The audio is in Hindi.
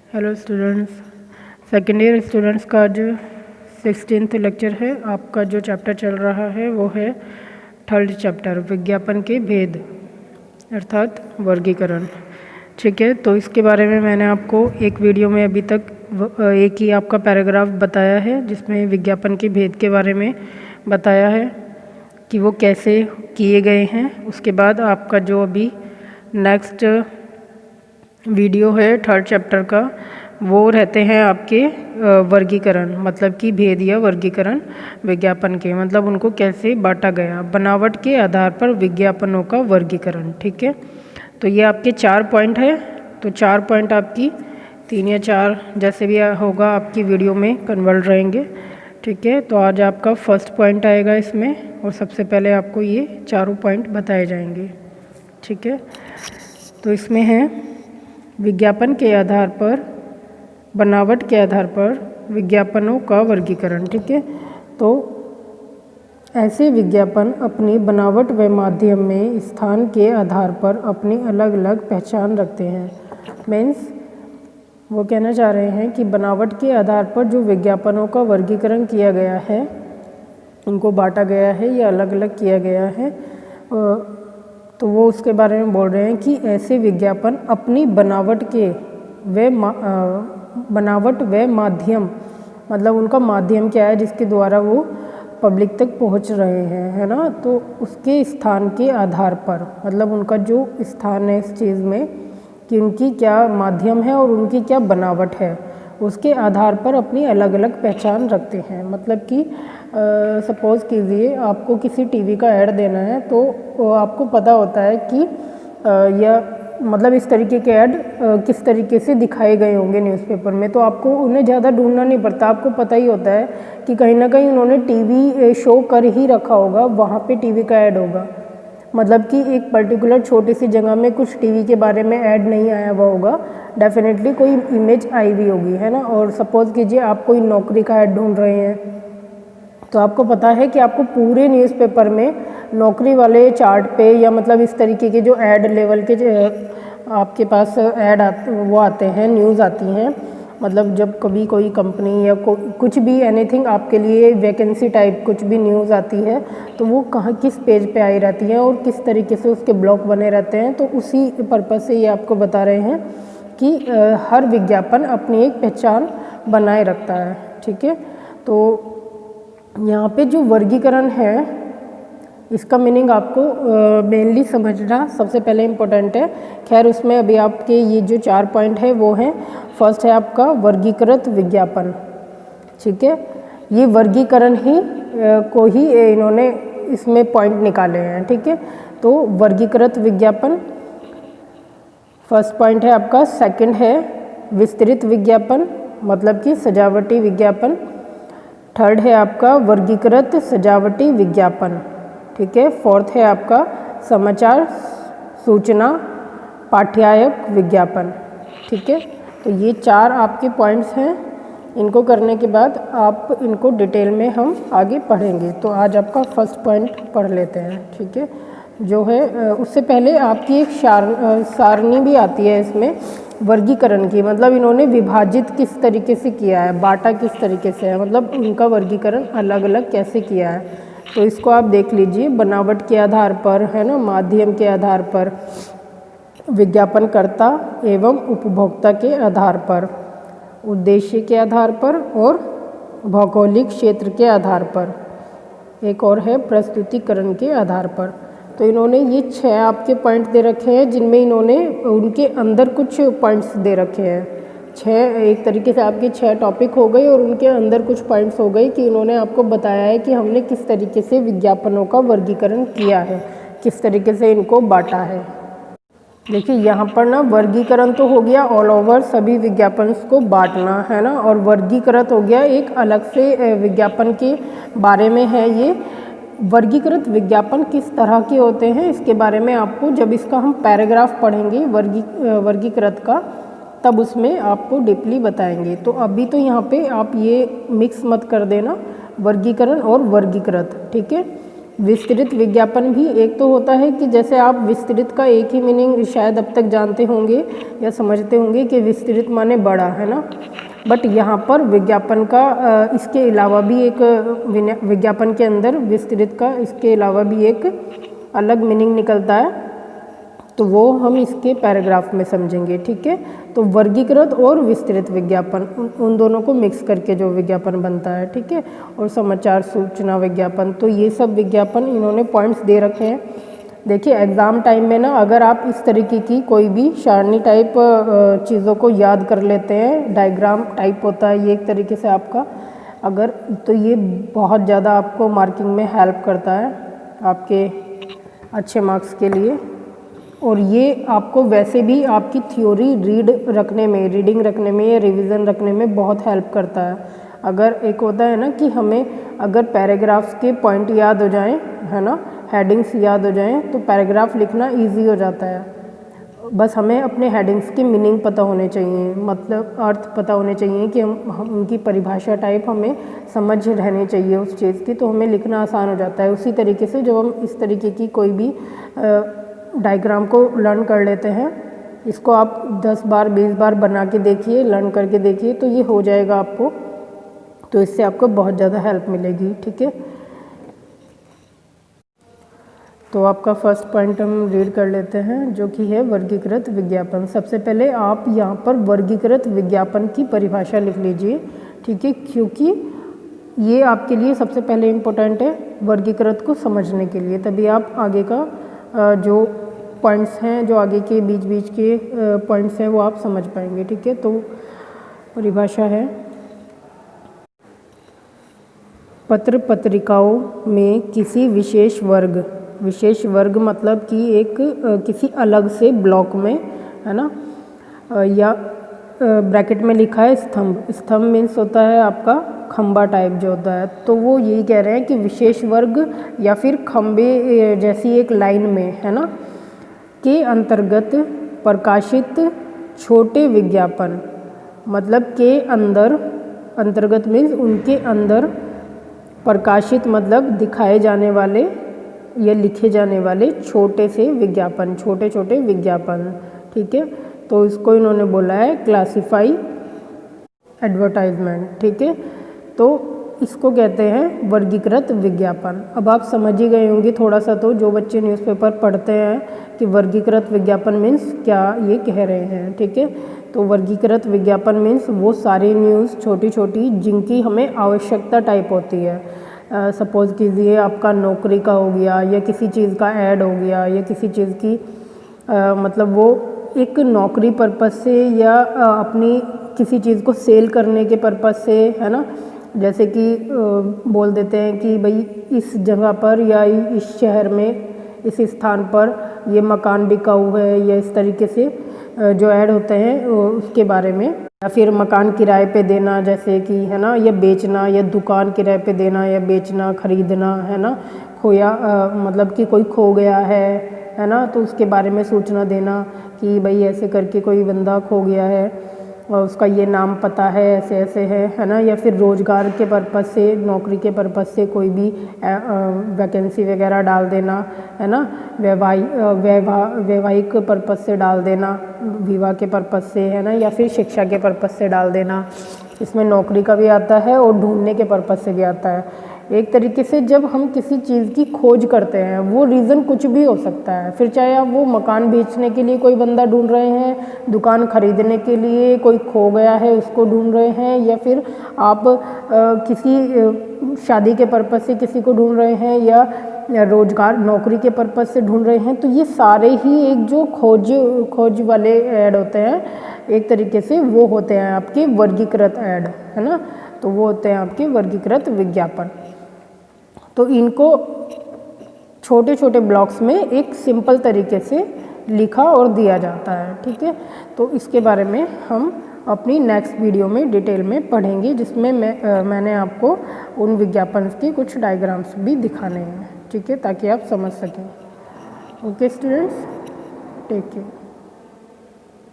Hello students, second year students का जो 16th लेक्चर है, आपका जो चैप्टर चल रहा है वो है थर्ड चैप्टर विज्ञापन के भेद अर्थात वर्गीकरण। ठीक है, तो इसके बारे में मैंने आपको एक वीडियो में अभी तक एक ही आपका पैराग्राफ बताया है जिसमें विज्ञापन के भेद के बारे में बताया है कि वो कैसे किए गए हैं। उसके बाद आपका जो अभी नेक्स्ट वीडियो है थर्ड चैप्टर का, वो रहते हैं आपके वर्गीकरण, मतलब कि भेद या वर्गीकरण विज्ञापन के, मतलब उनको कैसे बांटा गया, बनावट के आधार पर विज्ञापनों का वर्गीकरण। ठीक है, तो ये आपके 4 पॉइंट है। तो 4 पॉइंट आपकी 3 या 4 जैसे भी होगा आपकी वीडियो में कन्वर्ट रहेंगे। ठीक है, तो आज आपका फर्स्ट पॉइंट आएगा इसमें, और सबसे पहले आपको ये चारों पॉइंट बताए जाएंगे। ठीक है, तो इसमें है विज्ञापन के आधार पर, बनावट के आधार पर विज्ञापनों का वर्गीकरण। ठीक है, तो ऐसे विज्ञापन अपनी बनावट व माध्यम में स्थान के आधार पर अपनी अलग अलग पहचान रखते हैं। मीन्स वो कहना चाह रहे हैं कि बनावट के आधार पर जो विज्ञापनों का वर्गीकरण किया गया है, उनको बांटा गया है या अलग अलग किया गया है, तो वो उसके बारे में बोल रहे हैं कि ऐसे विज्ञापन अपनी बनावट व माध्यम, मतलब उनका माध्यम क्या है जिसके द्वारा वो पब्लिक तक पहुंच रहे हैं, है ना, तो उसके स्थान के आधार पर, मतलब उनका जो स्थान है इस चीज़ में कि उनकी क्या माध्यम है और उनकी क्या बनावट है, उसके आधार पर अपनी अलग अलग पहचान रखते हैं। मतलब कि सपोज़ कीजिए आपको किसी टीवी का ऐड देना है, तो आपको पता होता है कि यह मतलब इस तरीके के ऐड किस तरीके से दिखाए गए होंगे न्यूज़पेपर में, तो आपको उन्हें ज़्यादा ढूंढना नहीं पड़ता। आपको पता ही होता है कि कहीं ना कहीं उन्होंने टीवी शो कर ही रखा होगा, वहाँ पे टीवी का ऐड होगा, मतलब कि एक पर्टिकुलर छोटी सी जगह में कुछ टीवी के बारे में ऐड नहीं आया हुआ होगा, डेफिनेटली कोई इमेज आई हुई होगी, है ना। और सपोज़ कीजिए आप कोई नौकरी का ऐड ढूंढ रहे हैं, तो आपको पता है कि आपको पूरे न्यूज़पेपर में नौकरी वाले चार्ट पे या मतलब इस तरीके के जो ऐड लेवल के आपके पास ऐड वो आते हैं, न्यूज़ आती हैं, मतलब जब कभी कोई कंपनी या कुछ भी एनीथिंग आपके लिए वैकेंसी टाइप कुछ भी न्यूज़ आती है, तो वो कहाँ किस पेज पे आई रहती है और किस तरीके से उसके ब्लॉक बने रहते हैं। तो उसी पर्पज़ से ये आपको बता रहे हैं कि हर विज्ञापन अपनी एक पहचान बनाए रखता है। ठीक है, तो यहाँ पे जो वर्गीकरण है इसका मीनिंग आपको मेनली समझना सबसे पहले इम्पोर्टेंट है। खैर उसमें अभी आपके ये जो 4 पॉइंट है वो हैं, फर्स्ट है आपका वर्गीकृत विज्ञापन। ठीक है, ये वर्गीकरण ही को ही इन्होंने इसमें पॉइंट निकाले हैं। ठीक है, तो वर्गीकृत विज्ञापन फर्स्ट पॉइंट है आपका। सेकंड है विस्तृत विज्ञापन, मतलब कि सजावटी विज्ञापन। थर्ड है आपका वर्गीकृत सजावटी विज्ञापन। ठीक है, फोर्थ है आपका समाचार सूचना पाठ्ययक विज्ञापन। ठीक है, तो ये 4 आपके पॉइंट्स हैं। इनको करने के बाद आप इनको डिटेल में हम आगे पढ़ेंगे। तो आज आपका फर्स्ट पॉइंट पढ़ लेते हैं। ठीक है, जो है उससे पहले आपकी एक सारणी भी आती है इसमें वर्गीकरण की, मतलब इन्होंने विभाजित किस तरीके से किया है, बांटा किस तरीके से है, मतलब उनका वर्गीकरण अलग अलग कैसे किया है। तो इसको आप देख लीजिए, बनावट के आधार पर, है ना, माध्यम के आधार पर, विज्ञापनकर्ता एवं उपभोक्ता के आधार पर, उद्देश्य के आधार पर और भौगोलिक क्षेत्र के आधार पर, एक और है प्रस्तुतिकरण के आधार पर। तो इन्होंने ये 6 आपके पॉइंट दे रखे हैं, जिनमें इन्होंने उनके अंदर कुछ पॉइंट्स दे रखे हैं। 6 एक तरीके से आपके 6 टॉपिक हो गए और उनके अंदर कुछ पॉइंट्स हो गए कि इन्होंने आपको बताया है कि हमने किस तरीके से विज्ञापनों का वर्गीकरण किया है, किस तरीके से इनको बांटा है। देखिए यहाँ पर ना वर्गीकरण तो हो गया ऑल ओवर सभी विज्ञापन को बांटना, है ना, और वर्गीकृत हो गया एक अलग से विज्ञापन के बारे में है। ये वर्गीकृत विज्ञापन किस तरह के होते हैं इसके बारे में आपको जब इसका हम पैराग्राफ पढ़ेंगे वर्गीकृत का, तब उसमें आपको डीपली बताएंगे। तो अभी तो यहाँ पे आप ये मिक्स मत कर देना, वर्गीकरण और वर्गीकृत। ठीक है, विस्तृत विज्ञापन भी एक तो होता है कि जैसे आप विस्तृत का एक ही मीनिंग शायद अब तक जानते होंगे या समझते होंगे कि विस्तृत माने बड़ा, है ना। बट यहाँ पर विज्ञापन का इसके अलावा भी एक विज्ञापन के अंदर विस्तृत का इसके अलावा भी एक अलग मीनिंग निकलता है, तो वो हम इसके पैराग्राफ में समझेंगे, ठीक है। तो वर्गीकृत और विस्तृत विज्ञापन, उन दोनों को मिक्स करके जो विज्ञापन बनता है, ठीक है। और समाचार सूचना विज्ञापन, तो ये सब विज्ञापन इन्होंने पॉइंट्स दे रखे हैं। देखिए एग्ज़ाम टाइम में ना अगर आप इस तरीके की कोई भी सारणी टाइप चीज़ों को याद कर लेते हैं, डायग्राम टाइप होता है ये एक तरीके से आपका, अगर तो ये बहुत ज़्यादा आपको मार्किंग में हेल्प करता है आपके अच्छे मार्क्स के लिए। और ये आपको वैसे भी आपकी थ्योरी रीडिंग रखने में या रिवीजन रखने में बहुत हेल्प करता है। अगर एक होता है ना कि हमें अगर पैराग्राफ्स के पॉइंट याद हो जाएं, है ना, हेडिंग्स याद हो जाएं, तो पैराग्राफ लिखना इजी हो जाता है। बस हमें अपने हेडिंग्स की मीनिंग पता होने चाहिए, मतलब अर्थ पता होने चाहिए कि हम उनकी परिभाषा टाइप हमें समझ रहनी चाहिए उस चीज़ की, तो हमें लिखना आसान हो जाता है। उसी तरीके से जब हम इस तरीके की कोई भी डायग्राम को लर्न कर लेते हैं, इसको आप 10 बार 20 बार बना के देखिए, लर्न करके देखिए, तो ये हो जाएगा आपको, तो इससे आपको बहुत ज़्यादा हेल्प मिलेगी, ठीक है। तो आपका फर्स्ट पॉइंट हम रीड कर लेते हैं, जो कि है वर्गीकृत विज्ञापन। सबसे पहले आप यहाँ पर वर्गीकृत विज्ञापन की परिभाषा लिख लीजिए, ठीक है, क्योंकि ये आपके लिए सबसे पहले इम्पोर्टेंट है वर्गीकृत को समझने के लिए, तभी आप आगे का जो पॉइंट्स हैं, जो आगे के बीच के पॉइंट्स हैं वो आप समझ पाएंगे, ठीक है। तो परिभाषा है, पत्र पत्रिकाओं में किसी विशेष वर्ग मतलब कि एक किसी अलग से ब्लॉक में, है ना, या ब्रैकेट में लिखा है स्तंभ मीन्स होता है आपका खंबा टाइप जो होता है, तो वो यही कह रहे हैं कि विशेष वर्ग या फिर खंबे जैसी एक लाइन में, है ना, के अंतर्गत प्रकाशित छोटे विज्ञापन, मतलब के अंतर्गत मीन्स उनके अंदर, प्रकाशित मतलब दिखाए जाने वाले या लिखे जाने वाले छोटे छोटे विज्ञापन, ठीक है। तो इसको इन्होंने बोला है क्लासिफाई एडवर्टाइजमेंट, ठीक है। तो इसको कहते हैं वर्गीकृत विज्ञापन। अब आप समझ ही गए होंगे थोड़ा सा, तो जो बच्चे न्यूज़पेपर पढ़ते हैं कि वर्गीकृत विज्ञापन मीन्स क्या ये कह रहे हैं, ठीक है। तो वर्गीकृत विज्ञापन मीन्स वो सारी न्यूज़ छोटी जिनकी हमें आवश्यकता टाइप होती है। सपोज़ कीजिए आपका नौकरी का हो गया, या किसी चीज़ का ऐड हो गया, या किसी चीज़ की मतलब वो एक नौकरी पर्पस से या अपनी किसी चीज़ को सेल करने के पर्पस से, है ना, जैसे कि बोल देते हैं कि भाई इस जगह पर या इस शहर में इस स्थान पर ये मकान बिकाऊ है, या इस तरीके से जो ऐड होते हैं उसके बारे में, या फिर मकान किराए पे देना, जैसे कि, है ना, या बेचना, या दुकान किराए पे देना या बेचना, खरीदना, है ना, खोया मतलब कि कोई खो गया है ना, तो उसके बारे में सूचना देना कि भाई ऐसे करके कोई बंदा खो गया है और उसका ये नाम पता है, ऐसे ऐसे है ना। या फिर रोज़गार के पर्पज़ से, नौकरी के पर्पज़ से कोई भी वैकेंसी वगैरह डाल देना, है ना, वैवाहिक पर्पज़ से डाल देना, विवाह के पर्पज़ से, है ना, या फिर शिक्षा के पर्पज़ से डाल देना। इसमें नौकरी का भी आता है और ढूंढने के पर्पज़ से भी आता है। एक तरीके से जब हम किसी चीज़ की खोज करते हैं, वो रीज़न कुछ भी हो सकता है, फिर चाहे आप वो मकान बेचने के लिए कोई बंदा ढूंढ रहे हैं, दुकान खरीदने के लिए कोई खो गया है उसको ढूंढ रहे हैं, या फिर आप किसी शादी के पर्पज़ से किसी को ढूंढ रहे हैं, या रोज़गार नौकरी के पर्पज़ से ढूंढ रहे हैं, तो ये सारे ही एक जो खोज वाले ऐड होते हैं, एक तरीके से वो होते हैं आपके वर्गीकृत ऐड, है ना। तो वो होते हैं आपके वर्गीकृत विज्ञापन। तो इनको छोटे छोटे ब्लॉक्स में एक सिंपल तरीके से लिखा और दिया जाता है, ठीक है। तो इसके बारे में हम अपनी नेक्स्ट वीडियो में डिटेल में पढ़ेंगे, जिसमें मैंने आपको उन विज्ञापन के कुछ डायग्राम्स भी दिखाने हैं, ठीक है, ताकि आप समझ सकें। Okay students, take care.